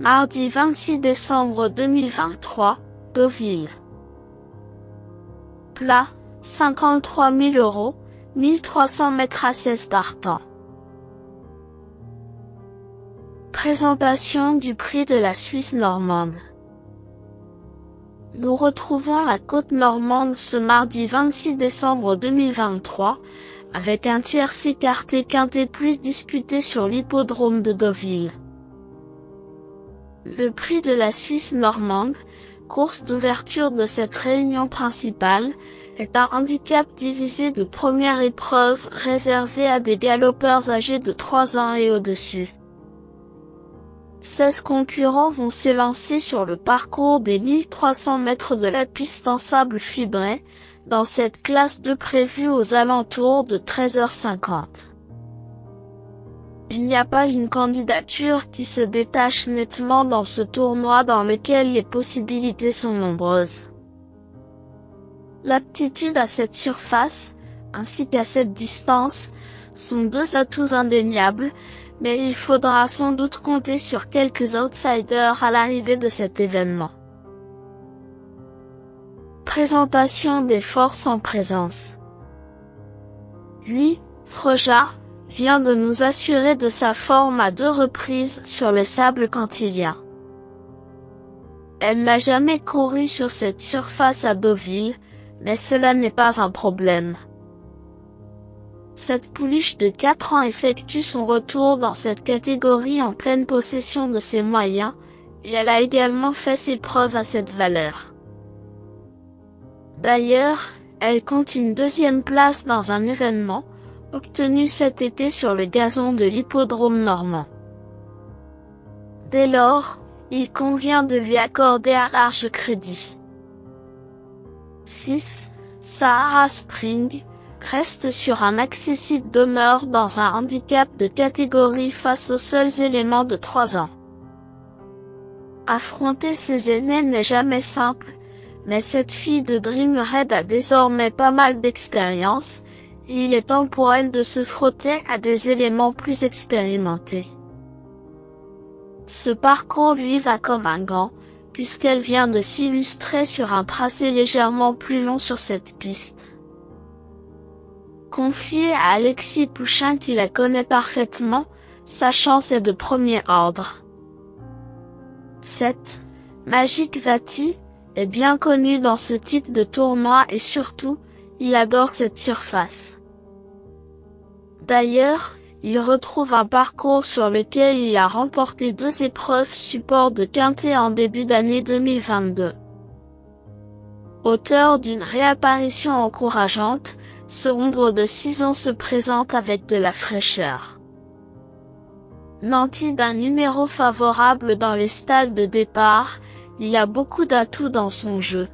Mardi 26 décembre 2023, Deauville. Plat, 53 000 €, 1300 mètres à 16 partants. Présentation du prix de la Suisse normande. Nous retrouvons la côte normande ce mardi 26 décembre 2023, avec un tiercé écarté quintet plus disputé sur l'hippodrome de Deauville. Le prix de la Suisse normande, course d'ouverture de cette réunion principale, est un handicap divisé de première épreuve réservé à des galopeurs âgés de 3 ans et au-dessus. 16 concurrents vont s'élancer sur le parcours des 1300 mètres de la piste en sable fibré, dans cette classe de prévue aux alentours de 13h50. Il n'y a pas une candidature qui se détache nettement dans ce tournoi dans lequel les possibilités sont nombreuses. L'aptitude à cette surface, ainsi qu'à cette distance, sont deux atouts indéniables, mais il faudra sans doute compter sur quelques outsiders à l'arrivée de cet événement. Présentation des forces en présence. Lui, Freja, vient de nous assurer de sa forme à 2 reprises sur le sable cantilien. Elle n'a jamais couru sur cette surface à Deauville, mais cela n'est pas un problème. Cette pouliche de 4 ans effectue son retour dans cette catégorie en pleine possession de ses moyens, et elle a également fait ses preuves à cette valeur. D'ailleurs, elle compte une 2e place dans un événement, obtenu cet été sur le gazon de l'hippodrome normand. Dès lors, il convient de lui accorder un large crédit. 6. Sahara Spring reste sur un accessible demeure dans un handicap de catégorie face aux seuls éléments de 3 ans. Affronter ses aînés n'est jamais simple, mais cette fille de Dream Red a désormais pas mal d'expérience, et il est temps pour elle de se frotter à des éléments plus expérimentés. Ce parcours lui va comme un gant, puisqu'elle vient de s'illustrer sur un tracé légèrement plus long sur cette piste. Confiée à Alexis Pouchin qui la connaît parfaitement, sa chance est de premier ordre. 7. Magic Vati est bien connu dans ce type de tournoi et surtout, il adore cette surface. D'ailleurs, il retrouve un parcours sur lequel il a remporté 2 épreuves support de quintet en début d'année 2022. Auteur d'une réapparition encourageante, ce hongre de 6 ans se présente avec de la fraîcheur. Nanti d'un numéro favorable dans les stades de départ, il a beaucoup d'atouts dans son jeu.